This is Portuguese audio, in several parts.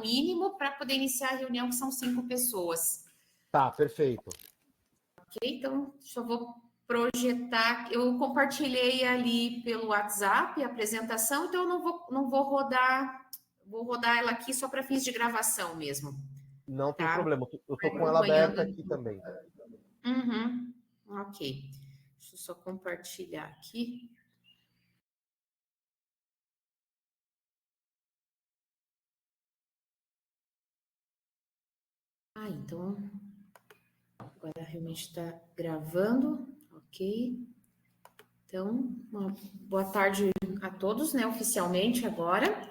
mínimo para poder iniciar a reunião, que são 5 pessoas. Tá, perfeito. Ok, então, eu vou projetar. Eu compartilhei ali pelo WhatsApp a apresentação, então eu não vou rodar, vou rodar ela aqui só para fins de gravação mesmo. Não tem Tá? problema, eu tô com ela aberta aqui também. Uhum, ok. Deixa eu só compartilhar aqui. Então, agora realmente está gravando, ok. Então, uma boa tarde a todos, né, oficialmente agora.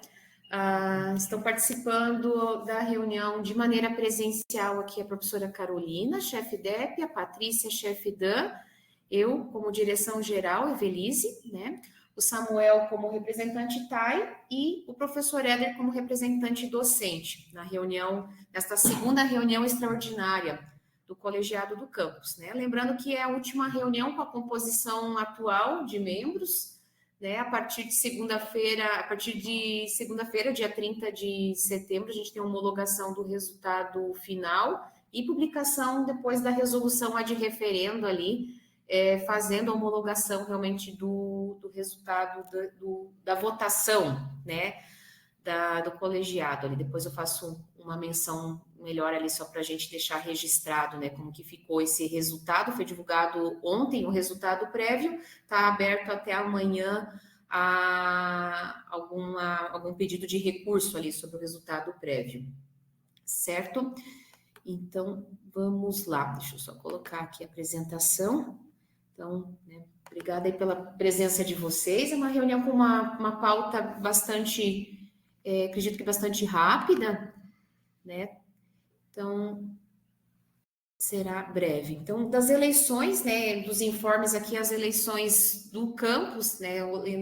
Estão participando da reunião de maneira presencial aqui a professora Carolina, chefe DEP, a Patrícia, chefe DAN, eu como direção geral, Evelise, né, o Samuel como representante TAI e o professor Éder como representante docente, na reunião, nesta segunda reunião extraordinária do colegiado do campus, né? Lembrando que é a última reunião com a composição atual de membros, né? A partir de segunda-feira, dia 30 de setembro, a gente tem homologação do resultado final e publicação depois da resolução ad referendo ali, fazendo a homologação realmente do resultado da votação, né? Do colegiado ali. Depois eu faço uma menção melhor ali só para a gente deixar registrado, né, como que ficou esse resultado. Foi divulgado ontem o resultado prévio, está aberto até amanhã algum pedido de recurso ali sobre o resultado prévio, certo? Então, vamos lá, deixa eu só colocar aqui a apresentação. Então, né, obrigada aí pela presença de vocês. É uma reunião com uma pauta bastante, acredito que bastante rápida, né? Então, será breve. Então, das eleições, né, dos informes aqui, as eleições do campus, né,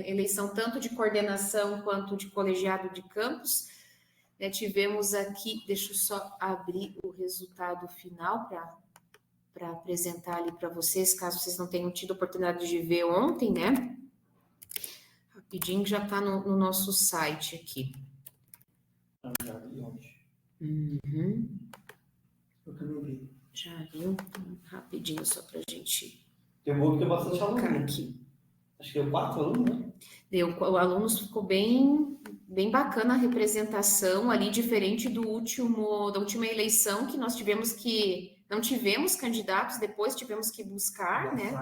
eleição tanto de coordenação quanto de colegiado de campus, né, tivemos aqui, deixa eu só abrir o resultado final para apresentar ali para vocês, caso vocês não tenham tido a oportunidade de ver ontem, né? Rapidinho, já está no nosso site aqui. Já vi ontem. Uhum. Eu também vi. Já viu? Rapidinho, só para a gente Tem um outro que é bastante colocar aluno. aqui. Acho que deu 4 alunos, né? O alunos ficou bem bacana a representação ali, diferente da última eleição que nós tivemos não tivemos candidatos, depois tivemos que buscar, né?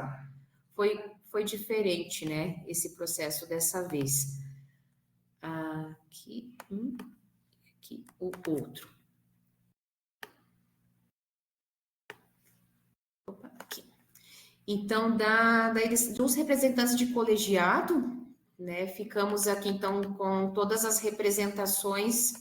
Foi diferente, né? Esse processo dessa vez. Aqui, aqui o outro. Opa, aqui. Então, dos representantes de colegiado, né? Ficamos aqui, então, com todas as representações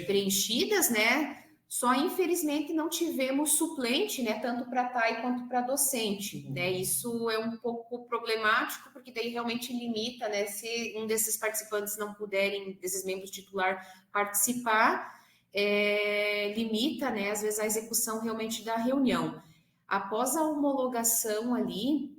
preenchidas, né? Só, infelizmente, não tivemos suplente, né? Tanto para TAI quanto para docente, né? Isso é um pouco problemático, porque daí realmente limita, né? Se um desses participantes não puderem, desses membros titular, participar, limita, né? Às vezes, a execução realmente da reunião. Após a homologação ali,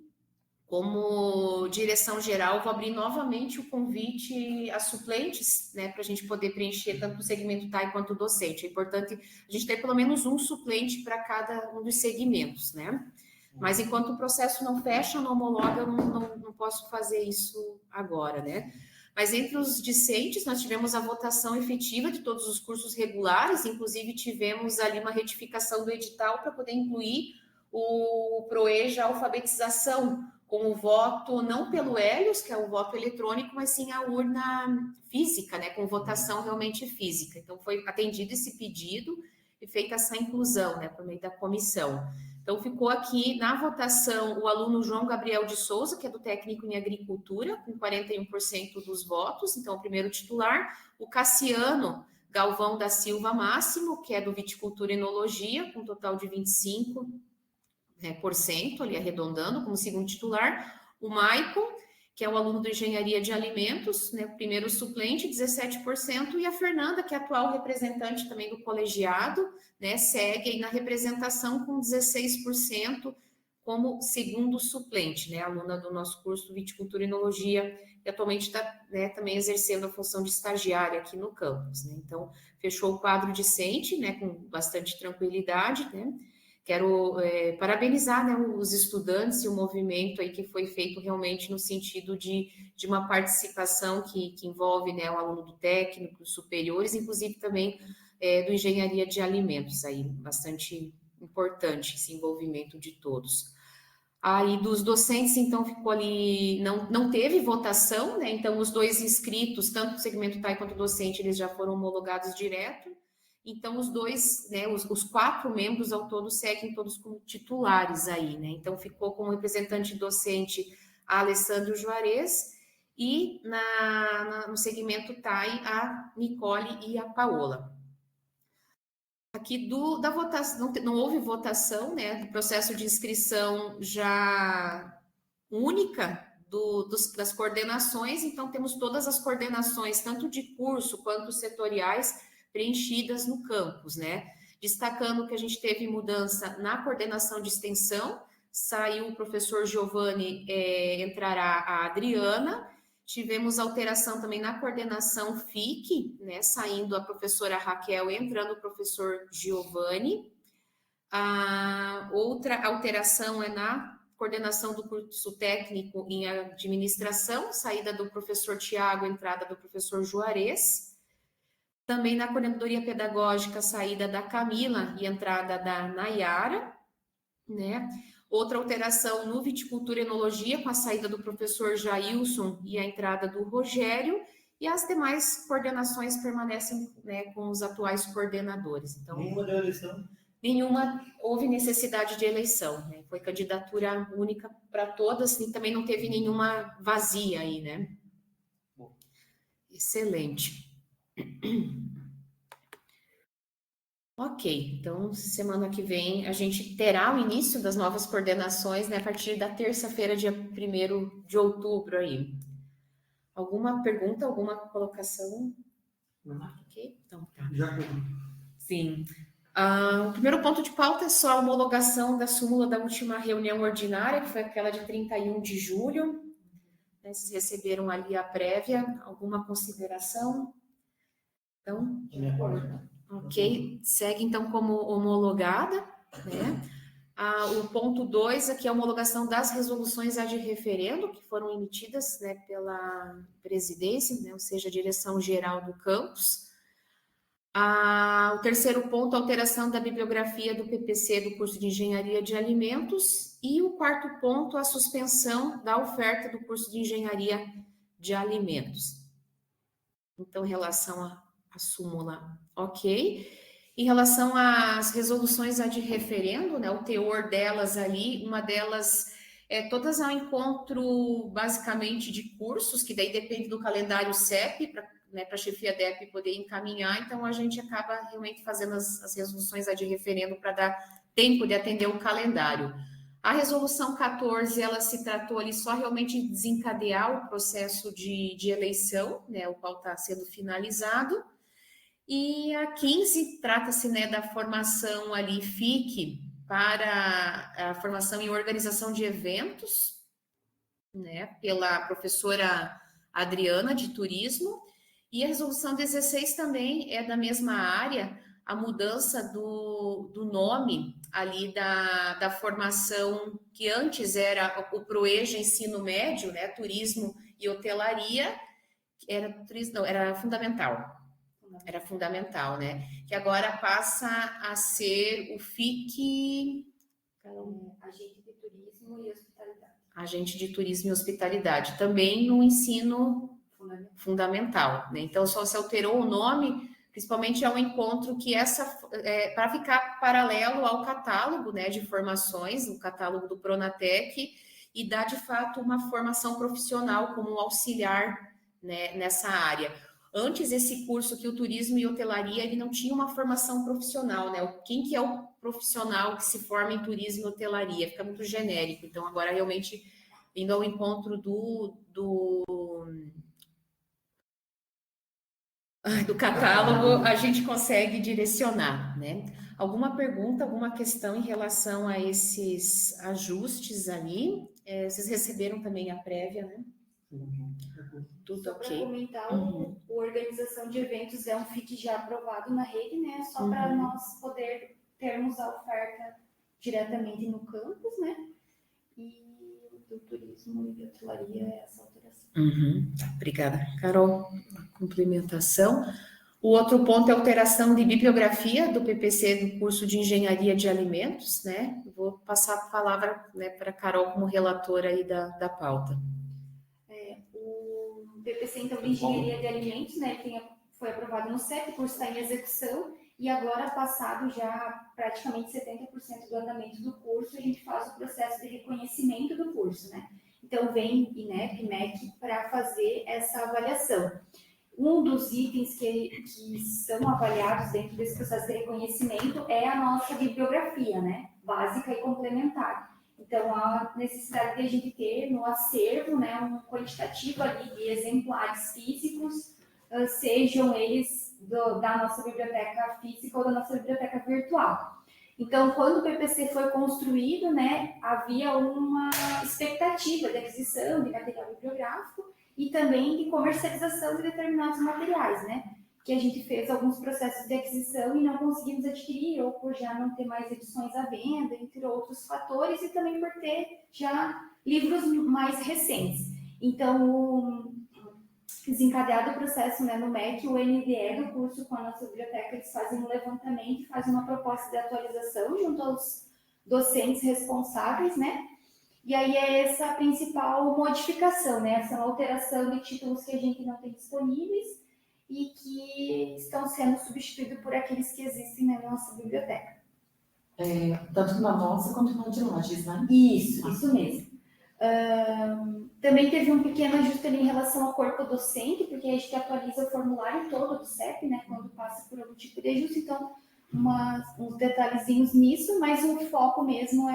como direção geral, vou abrir novamente o convite a suplentes, né, para a gente poder preencher tanto o segmento TAI quanto o docente. É importante a gente ter pelo menos um suplente para cada um dos segmentos, né? Mas enquanto o processo não fecha, não homologa, eu não posso fazer isso agora, né? Mas entre os discentes, nós tivemos a votação efetiva de todos os cursos regulares, inclusive tivemos ali uma retificação do edital para poder incluir o PROEJA alfabetização, com o voto não pelo Helios, que é o voto eletrônico, mas sim a urna física, né, com votação realmente física. Então, foi atendido esse pedido e feita essa inclusão, né, por meio da comissão. Então, ficou aqui na votação o aluno João Gabriel de Souza, que é do técnico em agricultura, com 41% dos votos, então, o primeiro titular. O Cassiano Galvão da Silva Máximo, que é do viticultura e enologia, com um total de 25%, ali arredondando, como segundo titular. O Maicon, que é o aluno de engenharia de alimentos, né, primeiro suplente, 17%, e a Fernanda, que é atual representante também do colegiado, né, segue aí na representação com 16%, como segundo suplente, né, aluna do nosso curso Viticultura e Enologia, e atualmente está, né, também exercendo a função de estagiária aqui no campus, né? Então, fechou o quadro discente, né, com bastante tranquilidade, né? Quero parabenizar, né, os estudantes e o movimento aí que foi feito realmente no sentido de uma participação que envolve, né, o aluno do técnico, os superiores, inclusive também do engenharia de alimentos, aí bastante importante esse envolvimento de todos. Aí dos docentes, então, ficou ali, não teve votação, né? Então, os dois inscritos, tanto o segmento TAI quanto o docente, eles já foram homologados direto. Então, os dois, né, os 4 membros ao todo seguem todos como titulares aí, né? Então, ficou como representante docente a Alessandro Juarez e no segmento TAI a Nicole e a Paola. Aqui da votação, não houve votação, né? Do processo de inscrição já única das coordenações, então temos todas as coordenações, tanto de curso quanto setoriais, preenchidas no campus, né? Destacando que a gente teve mudança na coordenação de extensão, saiu o professor Giovanni, entrará a Adriana. Tivemos alteração também na coordenação FIC, né? Saindo a professora Raquel, entrando o professor Giovanni. A outra alteração é na coordenação do curso técnico em administração, saída do professor Tiago, entrada do professor Juarez. Também na coordenadoria pedagógica, saída da Camila e entrada da Nayara, né? Outra alteração no Viticultura e Enologia, com a saída do professor Jailson e a entrada do Rogério, e as demais coordenações permanecem, né, com os atuais coordenadores. Então, Nenhuma deu eleição? Nenhuma houve necessidade de eleição, né? Foi candidatura única para todas e também não teve nenhuma vazia aí, né? Bom. Excelente. Ok, então semana que vem a gente terá o início das novas coordenações, né, a partir da terça-feira, dia 1º de outubro aí. Alguma pergunta, alguma colocação? Não. Ok, então tá. Já. Sim. O primeiro ponto de pauta é só a homologação da súmula da última reunião ordinária, que foi aquela de 31 de julho. Né, vocês receberam ali a prévia, alguma consideração? Então, ok, segue então como homologada, né? O ponto 2 aqui é a homologação das resoluções ad referendo, que foram emitidas, né, pela presidência, né, ou seja, a direção geral do campus. O terceiro ponto, a alteração da bibliografia do PPC do curso de Engenharia de Alimentos. E o quarto ponto, a suspensão da oferta do curso de Engenharia de Alimentos. Então, em relação à súmula, ok. Em relação às resoluções ad referendo, né, o teor delas ali, uma delas, todas ao encontro, basicamente, de cursos, que daí depende do calendário CEP, para a chefia DEP poder encaminhar, então a gente acaba realmente fazendo as resoluções ad referendo para dar tempo de atender o calendário. A resolução 14, ela se tratou ali só realmente de desencadear o processo de eleição, né, o qual está sendo finalizado. E a 15 trata-se, né, da formação ali FIC para a formação em organização de eventos, né, pela professora Adriana, de turismo. E a resolução 16 também é da mesma área, a mudança do nome ali da formação, que antes era o PROEJA Ensino Médio, né, Turismo e Hotelaria, era fundamental. Era fundamental, né? Que agora passa a ser o FIC... Agente de Turismo e Hospitalidade. Agente de Turismo e Hospitalidade. Também no ensino fundamental, né? Então, só se alterou o nome, principalmente ao encontro que para ficar paralelo ao catálogo, né, de formações, o catálogo do Pronatec, e dar, de fato, uma formação profissional como auxiliar, né, nessa área. Antes, esse curso aqui, o Turismo e Hotelaria, ele não tinha uma formação profissional, né? Quem que é o profissional que se forma em Turismo e Hotelaria? Fica muito genérico. Então, agora, realmente, indo ao encontro do catálogo, a gente consegue direcionar, né? Alguma pergunta, alguma questão em relação a esses ajustes ali? Vocês receberam também a prévia, né? Tudo Só para ok. comentar, Uhum. a organização de eventos é um FIT já aprovado na rede, né? Só para nós poder termos a oferta diretamente no campus, né? E do turismo e hotelaria é essa alteração. Uhum. Obrigada, Carol. Complementação. O outro ponto é a alteração de bibliografia do PPC do curso de Engenharia de Alimentos, né? Vou passar a palavra, né, para a Carol como relatora aí da pauta. O PPC, então, de Engenharia de Alimentos, né? Foi aprovado no CEP, o curso está em execução, e agora, passado já praticamente 70% do andamento do curso, a gente faz o processo de reconhecimento do curso, né? Então, vem INEP, MEC, para fazer essa avaliação. Um dos itens que são avaliados dentro desse processo de reconhecimento é a nossa bibliografia, né? Básica e complementar. Então, há necessidade de a gente ter no acervo, né, um quantitativo ali de exemplares físicos, sejam eles da nossa biblioteca física ou da nossa biblioteca virtual. Então, quando o PPC foi construído, né, havia uma expectativa de aquisição de material bibliográfico e também de comercialização de determinados materiais, né? Que a gente fez alguns processos de aquisição e não conseguimos adquirir, ou por já não ter mais edições à venda, entre outros fatores, e também por ter já livros mais recentes. Então, desencadeado o processo, né, no MEC, o NDE do curso com a nossa biblioteca, eles fazem um levantamento e fazem uma proposta de atualização junto aos docentes responsáveis, né? E aí é essa a principal modificação, né? Essa alteração de títulos que a gente não tem disponíveis e que estão sendo substituídos por aqueles que existem na nossa biblioteca. Tanto na nossa quanto na de Lages, né? Isso mesmo. Também teve um pequeno ajuste ali em relação ao corpo docente, porque a gente atualiza o formulário todo do CEP, né? Quando passa por algum tipo de ajuste, então uns detalhezinhos nisso, mas o foco mesmo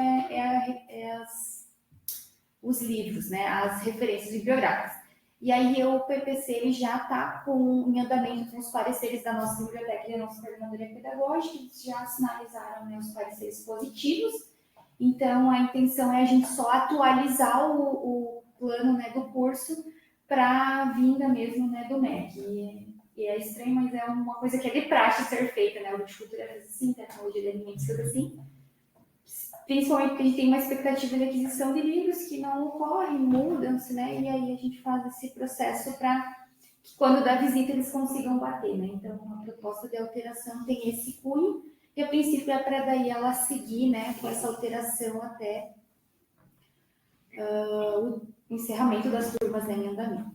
os livros, né, as referências bibliográficas. E aí o PPC ele já está em andamento com os pareceres da nossa biblioteca e da nossa coordenadoria pedagógica, eles já sinalizaram, né, os pareceres positivos. Então, a intenção é a gente só atualizar o plano, né, do curso para a vinda mesmo, né, do MEC. E é estranho, mas é uma coisa que é de praxe ser feita, né? O horticultura faz assim, tecnologia de alimentos faz assim. Principalmente porque a gente tem uma expectativa de aquisição de livros que não ocorrem, mudam-se, né? E aí a gente faz esse processo para que quando dá visita eles consigam bater, né? Então, a proposta de alteração tem esse cunho e a princípio é para daí ela seguir, né, com essa alteração até o encerramento das turmas, né, em andamento.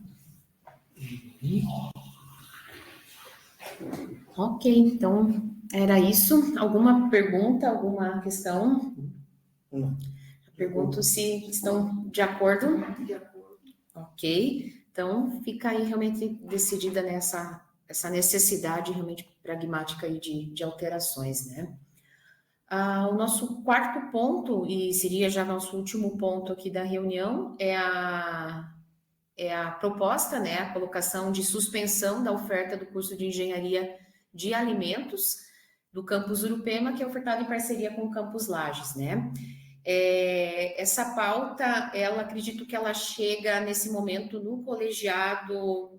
Ok, então era isso. Alguma pergunta, alguma questão? Não. Pergunto se estão de acordo. De acordo. Ok, então fica aí realmente decidida essa necessidade realmente pragmática aí de alterações, né? O nosso quarto ponto, e seria já nosso último ponto aqui da reunião, é a proposta, né, a colocação de suspensão da oferta do curso de Engenharia de Alimentos do Campus Urupema, que é ofertado em parceria com o Campus Lages, né? Essa pauta, acredito que ela chega nesse momento no colegiado,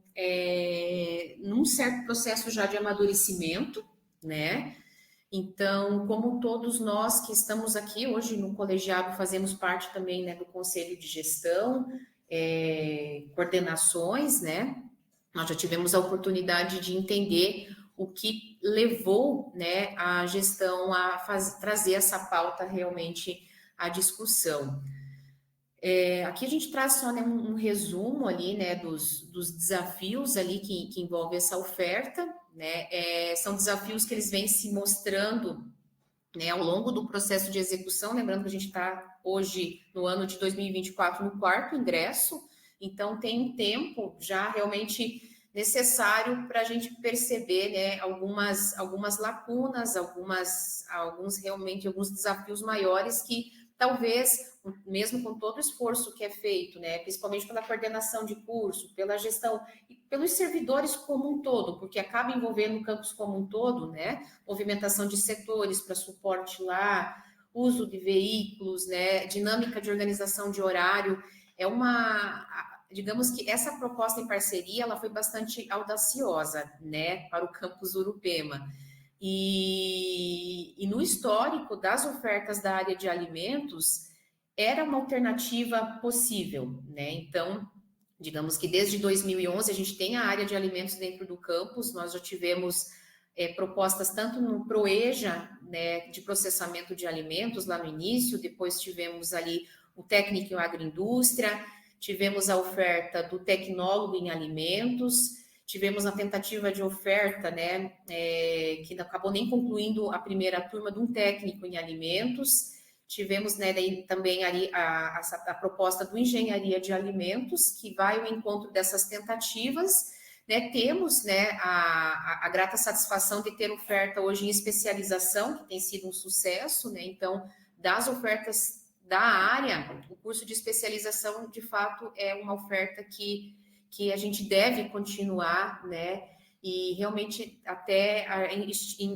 num certo processo já de amadurecimento, né? Então, como todos nós que estamos aqui hoje no colegiado fazemos parte também, né, do conselho de gestão, coordenações, né? Nós já tivemos a oportunidade de entender o que levou, né, a gestão a trazer essa pauta realmente à discussão. Aqui a gente traz só, né, um resumo ali, né, dos desafios ali que envolve essa oferta, né? São desafios que eles vêm se mostrando, né, ao longo do processo de execução, lembrando que a gente está hoje no ano de 2024 no quarto ingresso, então tem um tempo já realmente necessário para a gente perceber, né, algumas lacunas, alguns desafios maiores que talvez, mesmo com todo o esforço que é feito, né, principalmente pela coordenação de curso, pela gestão e pelos servidores como um todo, porque acaba envolvendo o campus como um todo, né, movimentação de setores para suporte lá, uso de veículos, né, dinâmica de organização de horário, digamos que essa proposta em parceria, ela foi bastante audaciosa, né, para o campus Urupema. E no histórico das ofertas da área de alimentos, era uma alternativa possível, né? Então, digamos que desde 2011 a gente tem a área de alimentos dentro do campus, nós já tivemos propostas tanto no PROEJA, né, de processamento de alimentos lá no início, depois tivemos ali o técnico em agroindústria, tivemos a oferta do tecnólogo em alimentos, tivemos a tentativa de oferta, né, que não acabou nem concluindo a primeira turma de um técnico em alimentos, tivemos, né, daí também ali a proposta do engenharia de alimentos, que vai ao encontro dessas tentativas, né, temos, né, a grata satisfação de ter oferta hoje em especialização, que tem sido um sucesso, né, então, das ofertas da área, o curso de especialização, de fato, é uma oferta que a gente deve continuar, né, e realmente até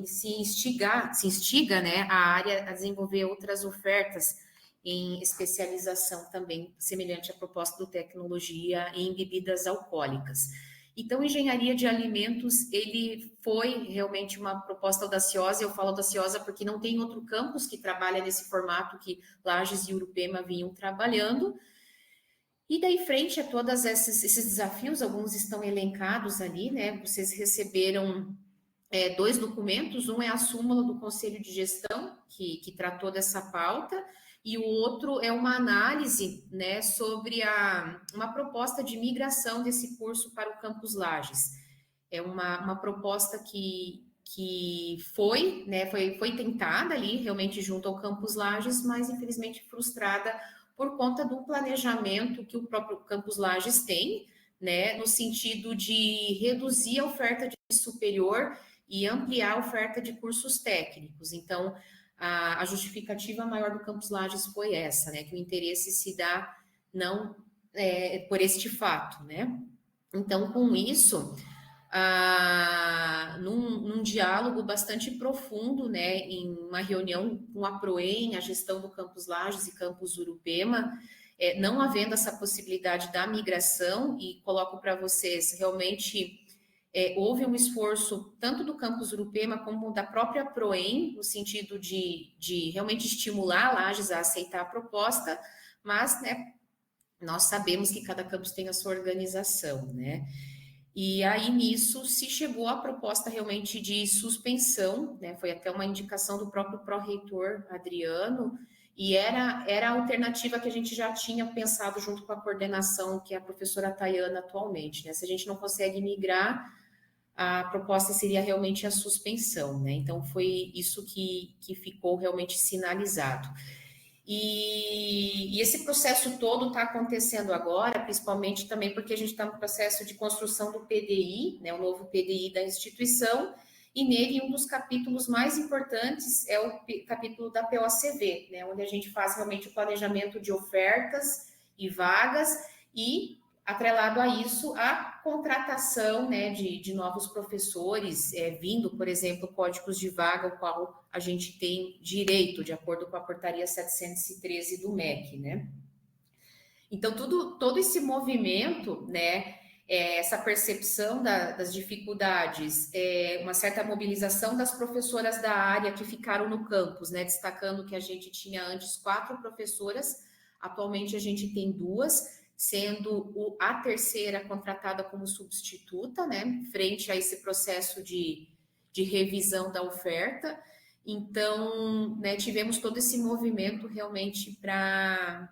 se instiga, né, a área a desenvolver outras ofertas em especialização também, semelhante à proposta do tecnologia em bebidas alcoólicas. Então, engenharia de alimentos, ele foi realmente uma proposta audaciosa, eu falo audaciosa porque não tem outro campus que trabalha nesse formato que Lages e Urupema vinham trabalhando. E daí, frente a todos esses desafios, alguns estão elencados ali, né? Vocês receberam 2 documentos, um é a súmula do Conselho de Gestão, que tratou dessa pauta, e o outro é uma análise, né, sobre uma proposta de migração desse curso para o Campus Lages. É uma proposta que foi, né, foi tentada ali, realmente junto ao Campus Lages, mas infelizmente frustrada por conta do planejamento que o próprio Campus Lages tem, né, no sentido de reduzir a oferta de superior e ampliar a oferta de cursos técnicos. Então, a justificativa maior do Campus Lages foi essa, né, que o interesse se dá não por este fato, né. Então, com isso, num diálogo bastante profundo, né, em uma reunião com a PROEM, a gestão do Campus Lages e Campus Urupema, não havendo essa possibilidade da migração, e coloco para vocês, realmente houve um esforço tanto do Campus Urupema como da própria PROEM, no sentido de realmente estimular Lages a aceitar a proposta, mas, né, nós sabemos que cada campus tem a sua organização, né? E aí, nisso, se chegou à proposta realmente de suspensão, né? Foi até uma indicação do próprio pró-reitor Adriano, e era a alternativa que a gente já tinha pensado junto com a coordenação, que é a professora Tayana atualmente, né? Se a gente não consegue migrar, a proposta seria realmente a suspensão, né? Então, foi isso que ficou realmente sinalizado. E esse processo todo está acontecendo agora, principalmente também porque a gente está no processo de construção do PDI, né, o novo PDI da instituição, e nele um dos capítulos mais importantes é o capítulo da POCV, né, onde a gente faz realmente o planejamento de ofertas e vagas e, atrelado a isso, a contratação, né, de novos professores, vindo, por exemplo, códigos de vaga, o qual a gente tem direito, de acordo com a portaria 713 do MEC, né? Então, todo esse movimento, né, essa percepção das dificuldades, uma certa mobilização das professoras da área que ficaram no campus, né, destacando que a gente tinha antes 4 professoras, atualmente a gente tem 2, sendo a terceira contratada como substituta, né, frente a esse processo de revisão da oferta. Então, né, tivemos todo esse movimento realmente para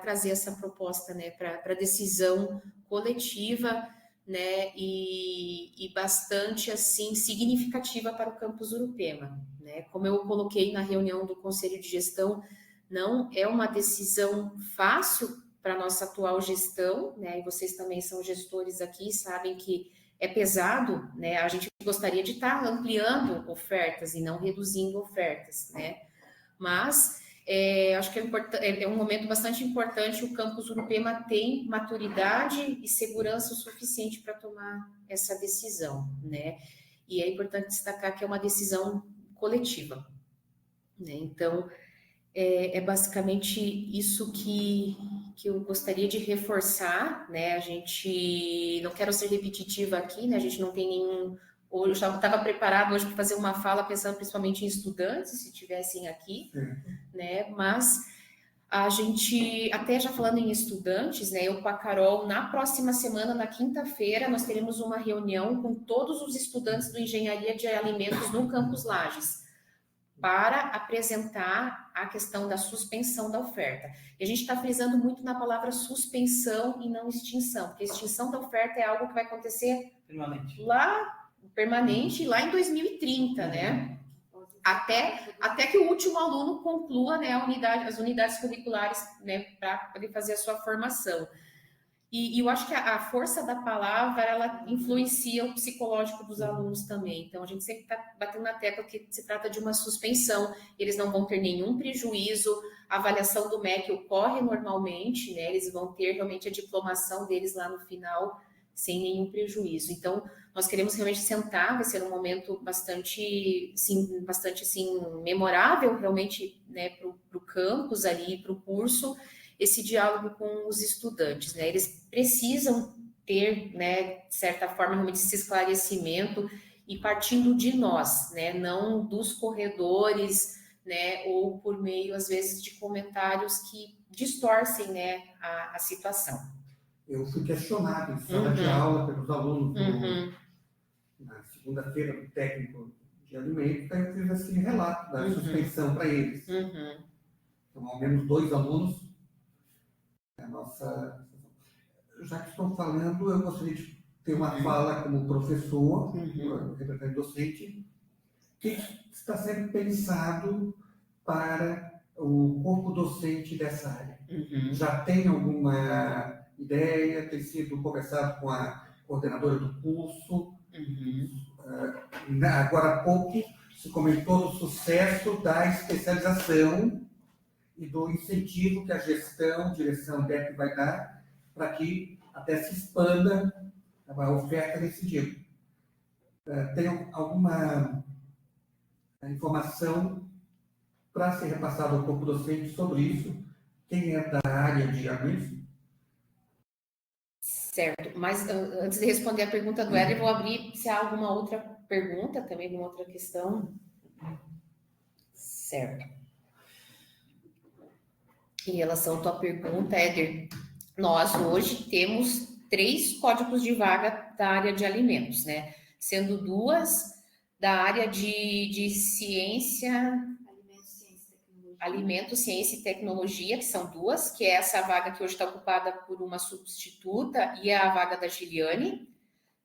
trazer essa proposta, né, para decisão coletiva, né, e bastante, assim, significativa para o Campus Urupema, né. Como eu coloquei na reunião do Conselho de Gestão, não é uma decisão fácil para a nossa atual gestão, né, e vocês também são gestores aqui, sabem que é pesado, né, a gente gostaria de estar ampliando ofertas e não reduzindo ofertas, né, mas acho que é um momento bastante importante. O campus Urupema tem maturidade e segurança o suficiente para tomar essa decisão, né? E é importante destacar que é uma decisão coletiva, né? Então, é basicamente isso que eu gostaria de reforçar, né? A gente, não quero ser repetitiva aqui, né? A gente não tem nenhum... Eu já estava preparado hoje para fazer uma fala pensando principalmente em estudantes, se tivessem aqui, né? Mas a gente, até já falando em estudantes, né? Eu com a Carol, na próxima semana, na quinta-feira, nós teremos uma reunião com todos os estudantes do Engenharia de Alimentos no Campus Lages, para apresentar a questão da suspensão da oferta. E a gente está frisando muito na palavra suspensão e não extinção, porque a extinção da oferta é algo que vai acontecer permanente lá em 2030, né? Até que o último aluno conclua, né, as unidades curriculares, né, para poder fazer a sua formação. E eu acho que a força da palavra, ela influencia o psicológico dos alunos também. Então, a gente sempre está batendo na tecla que se trata de uma suspensão. Eles não vão ter nenhum prejuízo. A avaliação do MEC ocorre normalmente, né? Eles vão ter realmente a diplomação deles lá no final, sem nenhum prejuízo. Então, nós queremos realmente sentar, vai ser um momento bastante memorável, realmente, né, para o campus ali, para o curso, esse diálogo com os estudantes, né? Eles precisam ter, né, de certa forma, realmente esse esclarecimento e partindo de nós, né? Não dos corredores, né? Ou por meio, às vezes, de comentários que distorcem, né, a situação. Eu fui questionado em sala de aula pelos alunos na segunda-feira do técnico de alimentos, aí eu fiz esse relato da suspensão para eles. Então, ao menos 2 alunos. Já que estou falando, eu gostaria de ter uma fala como professor, representante docente, que está sendo pensado para o corpo docente dessa área. Já tem alguma ideia? Tem sido conversado com a coordenadora do curso? Agora há pouco se comentou do sucesso da especialização e do incentivo que a gestão, direção DEP vai dar para que até se expanda a oferta nesse sentido. Tem alguma informação para ser repassada ao corpo docente sobre isso? Quem é da área de alimentos? Certo, mas antes de responder a pergunta do Éder, eu vou abrir se há alguma outra pergunta, também alguma outra questão. Certo. Em relação à tua pergunta, Éder, nós hoje temos 3 códigos de vaga da área de alimentos, né? Sendo 2 da área de ciência, alimento, ciência e tecnologia, que são 2, que é essa vaga que hoje está ocupada por uma substituta e é a vaga da Giliane,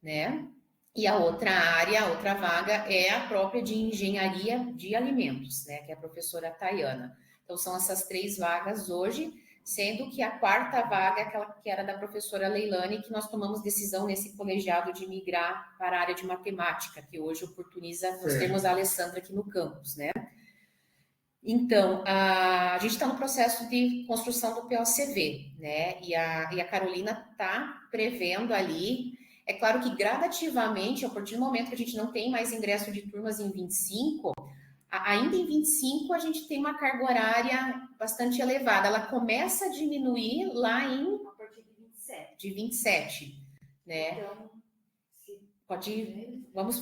né? E a outra vaga é a própria de engenharia de alimentos, né? Que é a professora Tayana. Então, são essas 3 vagas hoje, sendo que a 4ª vaga é aquela que era da professora Leilane, que nós tomamos decisão nesse colegiado de migrar para a área de matemática, que hoje oportuniza, nós temos a Alessandra aqui no campus, né? Então, a gente está no processo de construção do POCV, né? E a Carolina está prevendo ali. É claro que gradativamente, a partir do momento que a gente não tem mais ingresso de turmas em 25, ainda em 25 a gente tem uma carga horária bastante elevada. Ela começa a diminuir lá a partir de 27, né? Então, pode ir. Vamos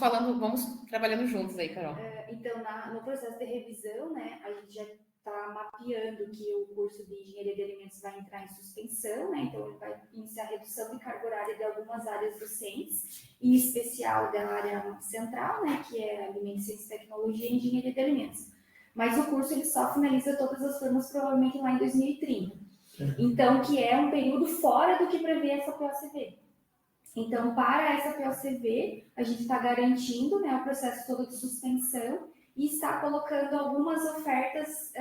trabalhando juntos aí, Carol. Então, no processo de revisão, né, a gente já está mapeando que o curso de Engenharia de Alimentos vai entrar em suspensão, né? Então, ele vai iniciar a redução de carga horária de algumas áreas docentes, em especial da área central, né, que é Alimentos, Ciência e Tecnologia e Engenharia de Alimentos. Mas o curso ele só finaliza todas as turmas provavelmente lá em 2030. Então, que é um período fora do que prevê essa POCV. Então, para essa POCV, a gente está garantindo, né, o processo todo de suspensão e está colocando algumas ofertas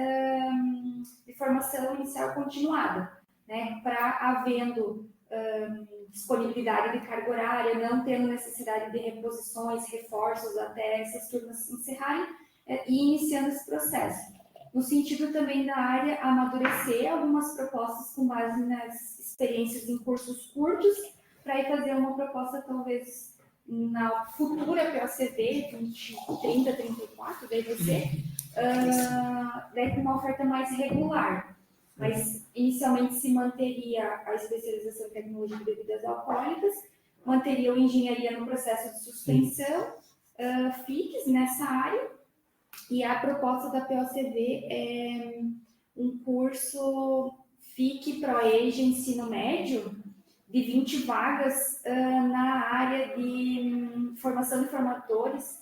de formação inicial continuada, né, para havendo disponibilidade de carga horária, não tendo necessidade de reposições, reforços até essas turmas se encerrarem e iniciando esse processo. no sentido também da área amadurecer algumas propostas com base nas experiências em cursos curtos, para ir fazer uma proposta talvez na futura POCV 2030, 34, deve ser, daí com uma oferta mais regular. Mas inicialmente se manteria a especialização em tecnologia de bebidas alcoólicas, manteria o engenharia no processo de suspensão, FICs nessa área, e a proposta da POCV é um curso FIC ProEja Ensino Médio, de 20 vagas na área de formação de formadores,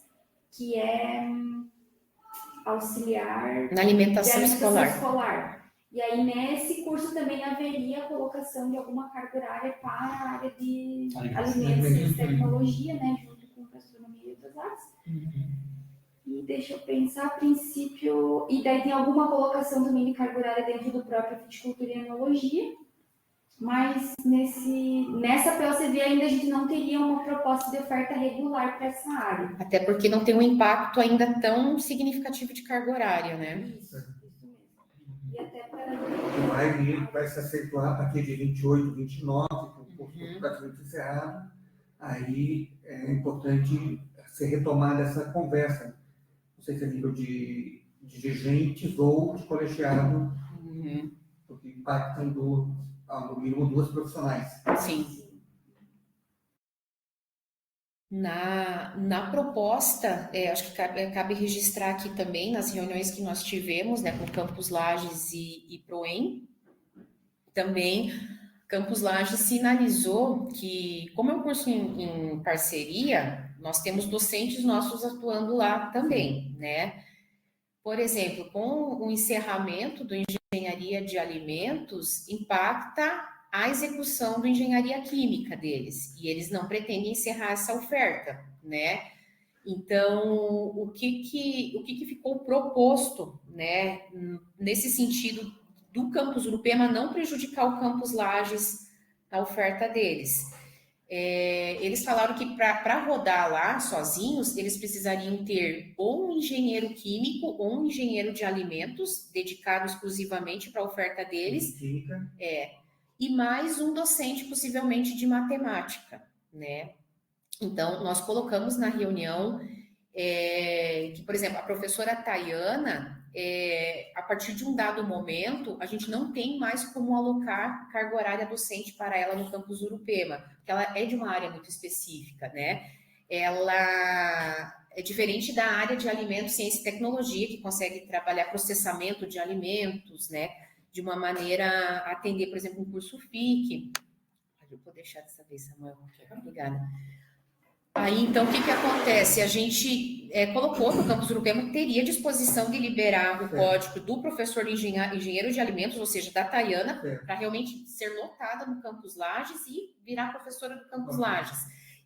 que é auxiliar Na alimentação de escolar. E aí, nesse curso também haveria a colocação de alguma carga horária para a área de alimentos e tecnologia, né, junto com gastronomia e outras áreas. E deixa eu pensar, a princípio... E daí tem alguma colocação também de carga horária dentro do próprio viticultura e enologia, mas nessa POCV ainda a gente não teria uma proposta de oferta regular para essa área. Até porque não tem um impacto ainda tão significativo de carga horária, né? Isso mesmo. E até para... Vai se acentuar a partir de 28, 29, com o curso praticamente encerrado. Aí é importante ser retomada essa conversa, não sei se é nível de dirigentes ou de colegiado, porque impactam no mínimo 2 profissionais. Sim. Na proposta, acho que cabe registrar aqui também, nas reuniões que nós tivemos, né, com Campus Lages e Proem, também Campus Lages sinalizou que, como é um curso em parceria, nós temos docentes nossos atuando lá também, né? Por exemplo, com o encerramento do Engenharia de Alimentos, impacta a execução do Engenharia Química deles, e eles não pretendem encerrar essa oferta, né? Então, o que ficou proposto, né, nesse sentido do Campus Urupema não prejudicar o Campus Lages na oferta deles? Eles falaram que para rodar lá sozinhos, eles precisariam ter ou um engenheiro químico ou um engenheiro de alimentos dedicado exclusivamente para a oferta deles, e mais um docente possivelmente de matemática, né? Então, nós colocamos na reunião que, por exemplo, a professora Tayana, a partir de um dado momento, a gente não tem mais como alocar carga horária docente para ela no campus Urupema, porque ela é de uma área muito específica, né? Ela é diferente da área de alimentos, ciência e tecnologia, que consegue trabalhar processamento de alimentos, né? De uma maneira a atender, por exemplo, um curso FIC. Eu vou deixar dessa vez, Samuel. Obrigada. Aí, então, o que acontece? A gente colocou no Campus Urupema que teria disposição de liberar o código do professor de engenheiro de alimentos, ou seja, da Tayana, para realmente ser lotada no Campus Lages e virar professora do Campus Lages.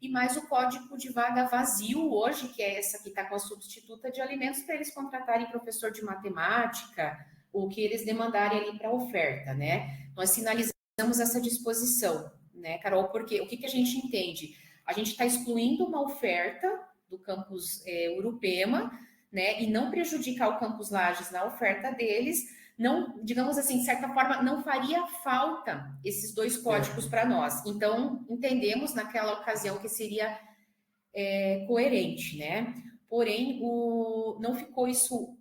E mais o código de vaga vazio hoje, que é essa que está com a substituta de alimentos, para eles contratarem professor de matemática, o que eles demandarem ali para a oferta, né? Nós sinalizamos essa disposição, né, Carol? Porque o que a gente entende? A gente está excluindo uma oferta do campus Urupema, né, e não prejudicar o campus Lages na oferta deles, não, digamos assim, de certa forma, não faria falta esses 2 códigos para nós. Então, entendemos naquela ocasião que seria coerente, né? Porém, não ficou isso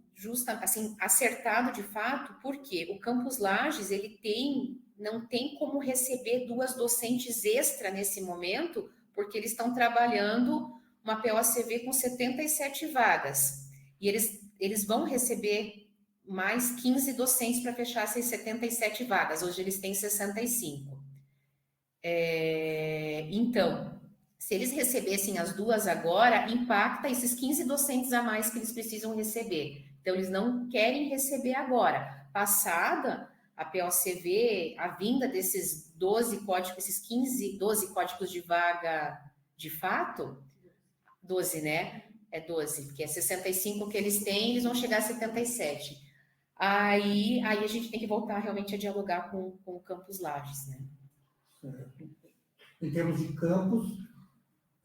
assim, acertado de fato, porque o campus Lages, ele não tem como receber 2 docentes extra nesse momento, porque eles estão trabalhando uma POCV com 77 vagas. E eles vão receber mais 15 docentes para fechar essas 77 vagas. Hoje eles têm 65. Então, se eles recebessem as 2 agora, impacta esses 15 docentes a mais que eles precisam receber. Então, eles não querem receber agora. Passada a POCV, a vinda desses 12 códigos, esses 12 códigos de vaga de fato, 12, né? 12, porque é 65 que eles têm, eles vão chegar a 77. Aí a gente tem que voltar realmente a dialogar com o Campus Lages, né? Em termos de campus,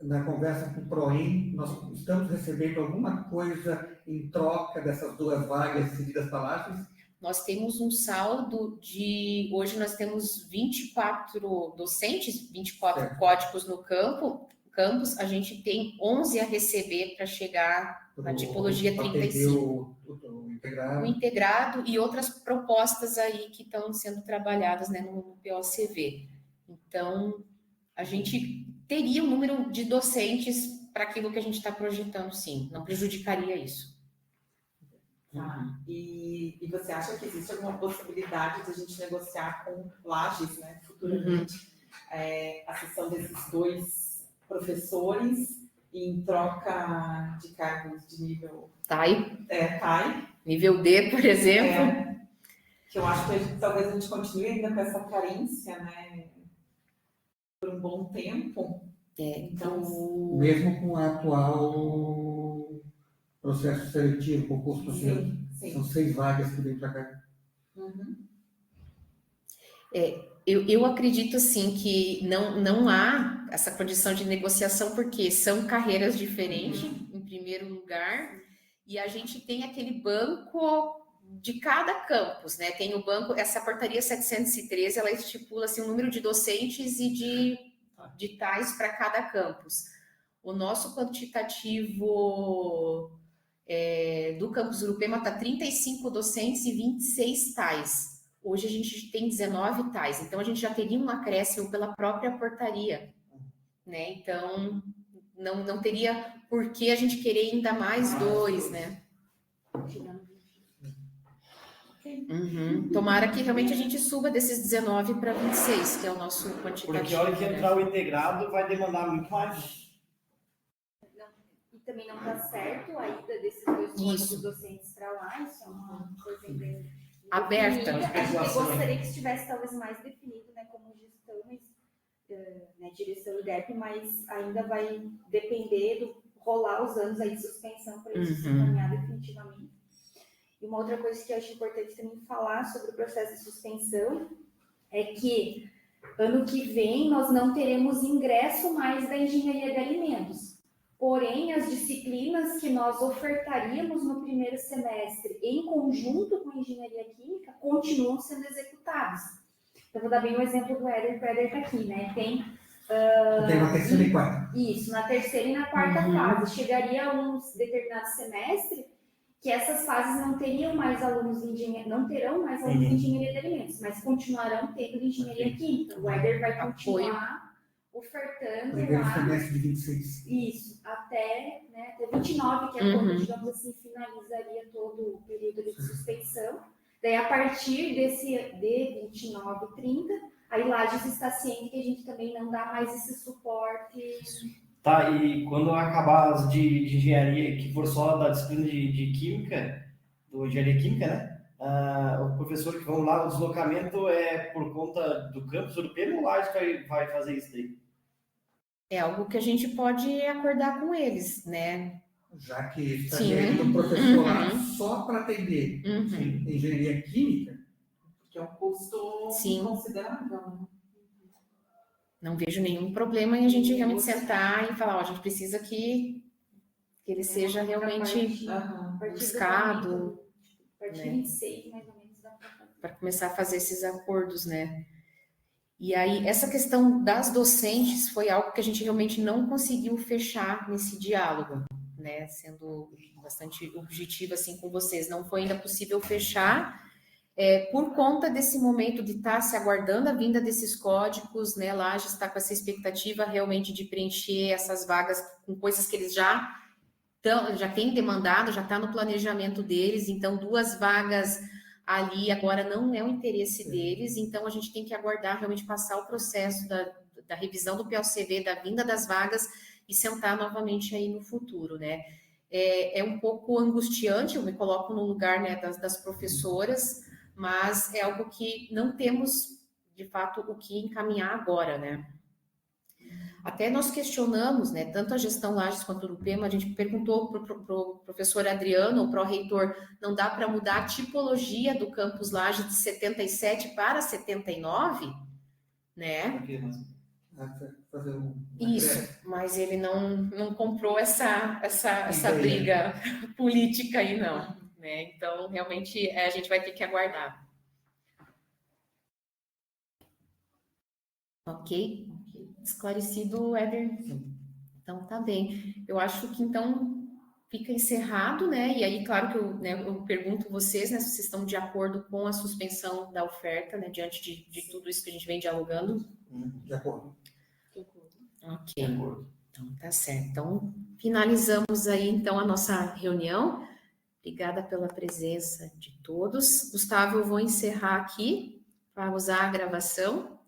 na conversa com o PROEM, nós estamos recebendo alguma coisa em troca dessas 2 vagas cedidas para Lages? Nós temos um saldo de... Hoje nós temos 24 docentes, 24 códigos no campus. A gente tem 11 a receber para chegar na tipologia 35. O integrado e outras propostas aí que estão sendo trabalhadas, né, no POCV. Então, a gente teria um número de docentes para aquilo que a gente está projetando, sim. Não prejudicaria isso. Tá. E você acha que existe alguma possibilidade de a gente negociar com Lages, né, futuramente, a cessão desses 2 professores em troca de cargos de nível TAI? Nível D, por exemplo. Que eu acho que talvez a gente continue ainda com essa carência, né, por um bom tempo. Então, mesmo com o atual processo seletivo, concurso profissional, são 6 vagas que vem para cá. Eu acredito, assim, que não há essa condição de negociação, porque são carreiras diferentes, em primeiro lugar, e a gente tem aquele banco de cada campus, né? Tem o banco, essa portaria 713, ela estipula, assim, o número de docentes e de tais para cada campus. O nosso quantitativo do campus Urupema está 35 docentes e 26 tais. Hoje a gente tem 19 tais, então a gente já teria um acréscimo pela própria portaria, né? Então, não teria por que a gente querer ainda mais 2, né? Tomara que realmente a gente suba desses 19 para 26, que é o nosso quantitativo. Porque a hora que entrar o integrado vai demandar muito mais. E também não está certo a ida desses 2 quadros docentes para lá, isso é uma coisa bem aberta. A gente gostaria que estivesse talvez mais definido, né, como gestão, né, direção e DEP, mas ainda vai depender do rolar os anos aí de suspensão para isso se encaminhar definitivamente. E uma outra coisa que eu acho importante também falar sobre o processo de suspensão é que ano que vem nós não teremos ingresso mais da engenharia de alimentos. Porém, as disciplinas que nós ofertaríamos no primeiro semestre em conjunto com a engenharia química continuam sendo executadas. Eu vou dar bem o exemplo do Éder, que o Éder está aqui, né? Tem na terceira e quarta. Isso, na terceira e na quarta fase. Chegaria a um determinado semestre que essas fases não teriam mais alunos de engenharia, não terão mais alunos de engenharia de alimentos, mas continuarão tendo de engenharia química. O Éder vai continuar ofertando primeiro lá. semestre de 26. Isso, até 29, que é quando, digamos assim, finalizaria todo o período de suspensão. Daí, a partir de 29 e 30, aí Lages está ciente que a gente também não dá mais esse suporte. Tá, e quando acabar as de engenharia, que for só da disciplina de química, do engenharia química, né? O professor que vão lá, o deslocamento é por conta do campus Urupema ou Lages vai fazer isso daí? É algo que a gente pode acordar com eles, né? Já que estaria indo um professor lá só para atender engenharia química, que é um custo considerável, né? Não vejo nenhum problema em a gente realmente sentar e falar, a gente precisa que ele seja realmente buscado. A partir de 26, mais ou menos, dá para começar a fazer esses acordos, né? E aí, essa questão das docentes foi algo que a gente realmente não conseguiu fechar nesse diálogo, né? Sendo bastante objetivo, assim, com vocês. Não foi ainda possível fechar, por conta desse momento de estar se aguardando a vinda desses códigos, né? Lages está com essa expectativa realmente de preencher essas vagas com coisas que eles já têm demandado, já está no planejamento deles. Então, 2 vagas ali agora não é o interesse deles, então a gente tem que aguardar realmente passar o processo da revisão do POCV, da vinda das vagas e sentar novamente aí no futuro, né? É um pouco angustiante, eu me coloco no lugar, né, das professoras, mas é algo que não temos, de fato, o que encaminhar agora, né? Até nós questionamos, né, tanto a gestão Lages quanto o Urupema, a gente perguntou para o professor Adriano, o pró-reitor, não dá para mudar a tipologia do campus Lages de 77 para 79, né? fazer um... Isso, mas ele não comprou essa Ideia. briga política aí, não. Né? Então, realmente, a gente vai ter que aguardar. Ok? Esclarecido, Éder? Então, tá bem. Eu acho que, então, fica encerrado, né? E aí, claro que eu pergunto vocês, né, se vocês estão de acordo com a suspensão da oferta, né, diante de tudo isso que a gente vem dialogando. De acordo. Ok, De acordo. então tá certo. Então, finalizamos aí, então, a nossa reunião. Obrigada pela presença de todos. Gustavo, eu vou encerrar aqui para usar a gravação.